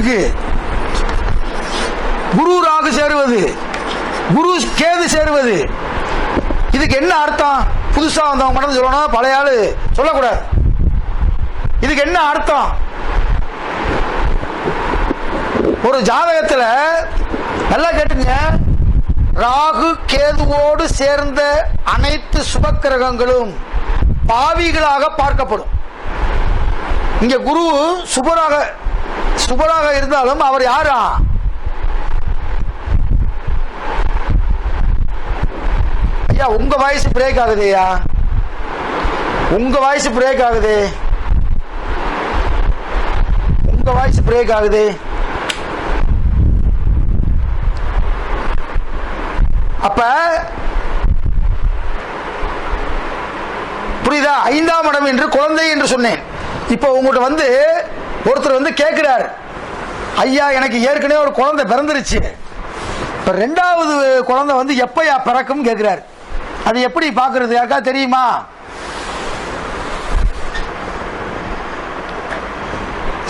இருக்கு. குரு ராகு சேருவது, குரு கேது சேருவது, இதுக்கு என்ன அர்த்தம்? புதுசா வந்தவங்க மட்டும் சொல்லணும், பழைய ஆளு சொல்லக்கூடாது. இதுக்கு என்ன அர்த்தம்? ஒரு ஜாதகத்துல நல்லா கேட்டுங்க, ராகு கேதுவோடு சேர்ந்த அனைத்து சுபக்கிரகங்களும் பாவிகளாக பார்க்கப்படும். இங்க குரு சுபராக இருந்தாலும் அவர் யாரா? ஐயா உங்க வாய்ஸ் பிரேக் ஆகுது. ஐயா உங்க வாய்ஸ் பிரேக் ஆகுது. உங்க வாய்ஸ் பிரேக் ஆகுது. அப்ப புரியுதா? 5ஆம் இடம் என்று குழந்தை என்று சொன்னேன். இப்ப உங்கள்கிட்ட ஒருத்தர் கேட்கிறார், ஐயா எனக்கு ஏற்கனவே ஒரு குழந்தை பிறந்துருச்சு, இப்ப 2வது குழந்தை எப்பயா பிறக்கும் கேட்கிறார். அது எப்படி பாக்குறது? யாருக்கா தெரியுமா?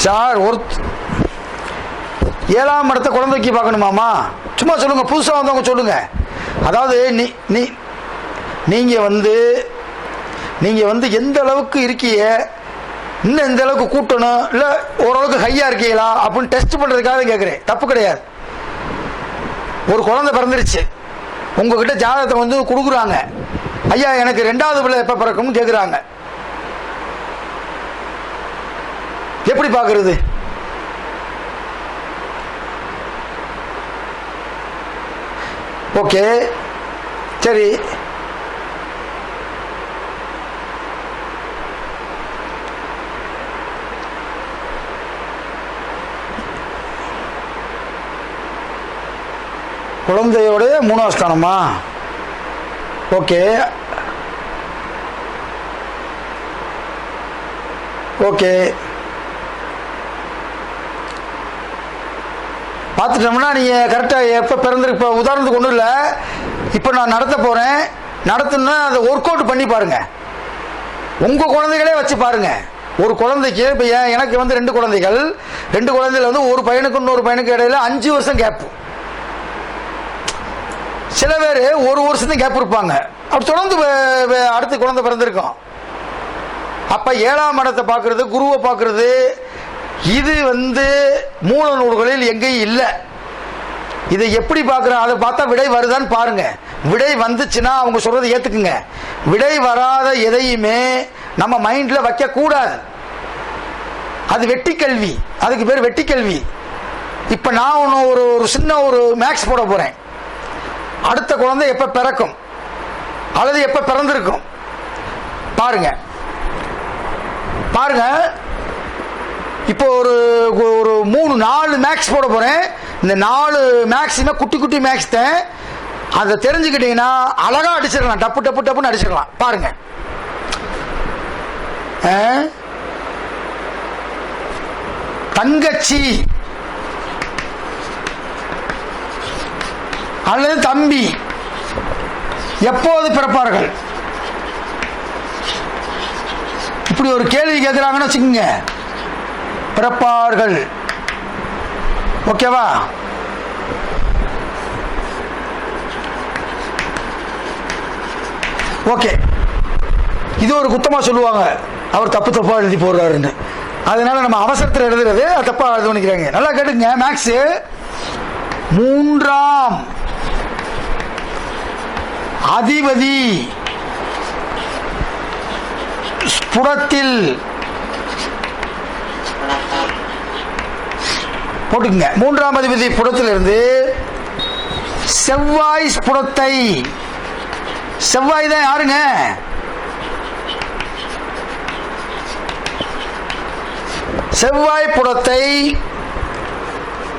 சார் 7ஆம் இடத்தை குழந்தைக்கு பார்க்கணுமாமா? சும்மா சொல்லுங்க, புதுசா வந்தவங்க சொல்லுங்க. அதாவது நீங்க எந்த அளவுக்கு இருக்கீங்க, இன்னும் எந்த அளவுக்கு கூட்டணும், இல்ல ஓரளவுக்கு ஹையா இருக்கீங்களா அப்படின்னு டெஸ்ட் பண்றதுக்காக கேட்கிறேன். தப்பு கிடையாது. ஒரு குழந்தை பிறந்துருச்சு, உங்ககிட்ட ஜாதகத்தை கொடுக்குறாங்க, ஐயா எனக்கு 2வது பிள்ளை எப்ப பிறக்கும் கேட்கிறாங்க. எப்படி பாக்குறது? ஓகே சரி, குழந்தையோட 3வது ஸ்தானமா? ஓகே ஓகே பார்த்துட்டோம்னா நீங்க கரெக்டா எப்ப பிறந்திருக்கு. இப்ப உதாரணத்துக்கு ஒன்றும் இல்லை, இப்ப நான் நடத்த போறேன், நடத்தணும்னா அதை ஒர்க் அவுட் பண்ணி பாருங்க. உங்க குழந்தைகளே வச்சு பாருங்க. ஒரு குழந்தைக்கு இப்ப எனக்கு 2 குழந்தைகள், 2 குழந்தைகள் ஒரு பையனுக்கு இன்னொரு பையனுக்கு இடையில 5 வருஷம் கேப். சில பேர் 1 வருஷத்துக்கு கேப் இருப்பாங்க. அப்படி தொடர்ந்து அடுத்த குழந்தை பிறந்திருக்கும். அப்ப 7ஆம் இடத்தை பார்க்கறது, குருவை பார்க்கறது, இது மூல நூல்களில் எங்கேயும் இல்லை. இதை எப்படி பார்க்கிறோம்? அதை பார்த்தா விடை வருதான்னு பாருங்க. விடை வந்துச்சுன்னா அவங்க சொல்றதை ஏத்துக்குங்க. விடை வராத எதையுமே நம்ம மைண்ட்ல வைக்க கூடாது. அது வெட்டி கல்வி, அதுக்கு பேர் வெட்டி கல்வி. இப்ப நான் ஒரு சின்ன மேக்ஸ் போட போறேன். அடுத்த குழந்தை எப்ப பிறக்கும் அல்லது எப்ப பிறந்திருக்கும் பாருங்க. இப்போ ஒரு 3-4 மேக்ஸ் போட போறேன். இந்த 4 மேக்ஸுமே குட்டி குட்டி மேக்ஸ் தான். அதை தெரிஞ்சுக்கிட்டீங்கன்னா அழகா அடிச்சிடலாம், டப்பு டப்பு டப்புன்னு அடிச்சிடலாம். பாருங்க, தங்கச்சி அல்லது தம்பி எப்போது பிறப்பார்கள்? இப்படி ஒரு கேள்வி கேட்கிறாங்கன்னு வச்சுக்கோங்க, பிறப்பார்கள். ஓகேவா? ஓகே, இது ஒரு குத்தமா சொல்லுவாங்க, அவர் தப்பு தப்பா எழுதி போடுறாருன்னு. அதனால நம்ம அவசரத்தில் எழுதுறது தப்பா எழுத நினைக்கிறாங்க. நல்லா கேட்டுங்க, மேக்ஸ் 3ஆம் அதிபதி ஸ்புடத்தில் போட்டுங்க. 3ஆம் அதிபதி ஸ்புடத்திலிருந்து செவ்வாய் ஸ்புடத்தை, செவ்வாய் தான் யாருங்க? செவ்வாய் புடத்தை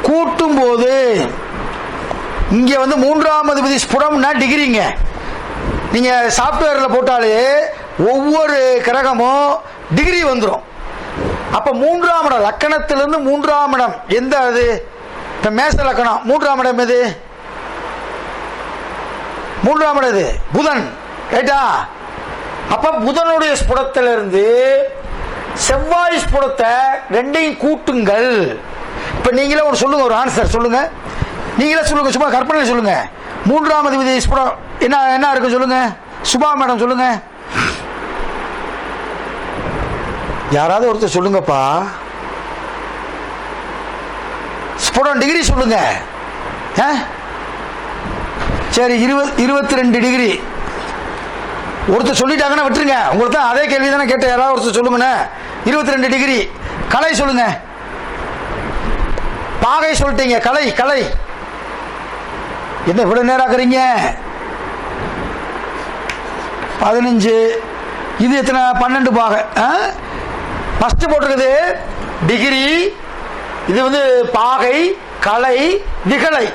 கூட்டும் போது இங்க 3ஆம் அதிபதி ஸ்புடம்னா டிகிரிங்க. நீங்க சாப்ட்வேர்ல போட்டாலே ஒவ்வொரு கிரகமும் டிகிரி வந்துடும். அப்ப 3ஆம் இடம் லக்கணத்திலிருந்து 3ஆம் இடம் எந்த? அது இப்ப மேச லக்கணம், 3ஆம் இடம் எது? 3ஆம் இடம் இது புதன், ரைட்டா? அப்ப புதனுடைய ஸ்புடத்திலிருந்து செவ்வாய் ஸ்புடத்தை 2ஐயும் கூட்டுங்கள். இப்ப நீங்களே ஒரு சொல்லுங்க, ஒரு ஆன்சர் சொல்லுங்க, நீங்களே சொல்லுங்க, சும்மா கற்பனை சொல்லுங்க. 3ஆம் அதிபதி ஸ்புடம் என்ன என்ன இருக்கு சொல்லுங்க. சுபா மேடம் சொல்லுங்க, யாராவது ஒருத்தர் சொல்லுங்கப்பா. ஸ்புடம் டிகிரி சொல்லுங்க. சரி, 22 டிகிரி. ஒருத்தர் சொல்லிட்டாங்கன்னா விட்டுருங்க, உங்களுக்கு தான் அதே கேள்வி தானே கேட்ட. யாராவது ஒருத்தர் சொல்லுங்கண்ணே. 22 டிகிரி. கலை சொல்லுங்க. பாகை சொல்லிட்டீங்க. கலை கலை என்ன இவ்வளவு நேரம் ஆக்குறீங்க? 15. இது எத்தனை? 12 பாகை. ஃபர்ஸ்ட் போட்டிருக்குது டிகிரி, இது வந்து பாகை, கலை, விகலை.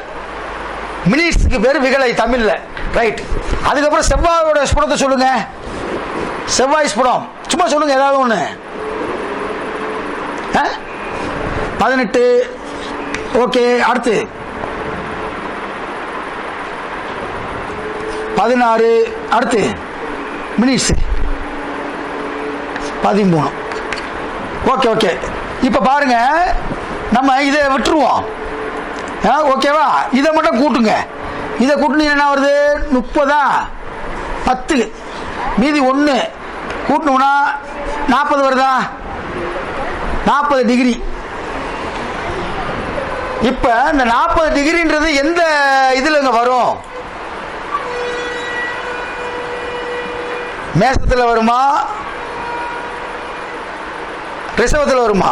மினிட்ஸ்க்கு பேர் விகலை தமிழ்ல. ரைட். அதுக்கப்புறம் செவ்வாயோட ஸ்புடத்தை சொல்லுங்க. செவ்வாய் ஸ்புடம் சும்மா சொல்லுங்க ஏதாவது ஒண்ணு. 18. ஓகே, அடுத்து 16. அடுத்து மினிட்ஸ் 13. Okay okay. இப்ப பாருங்க, நம்ம இதை விட்டுருவோம். ஓகேவா? இதை மட்டும் கூட்டுங்க. இதை கூட்டணும் என்ன வருது? 30. 10 மீதி 1 கூட்டணும்னா 40 வருதா? 40 டிகிரி. இப்ப இந்த 40 டிகிரின்றது எந்த இதுல வரும்? மேசத்துல வருமா, ரிஷபத்துல வருமா?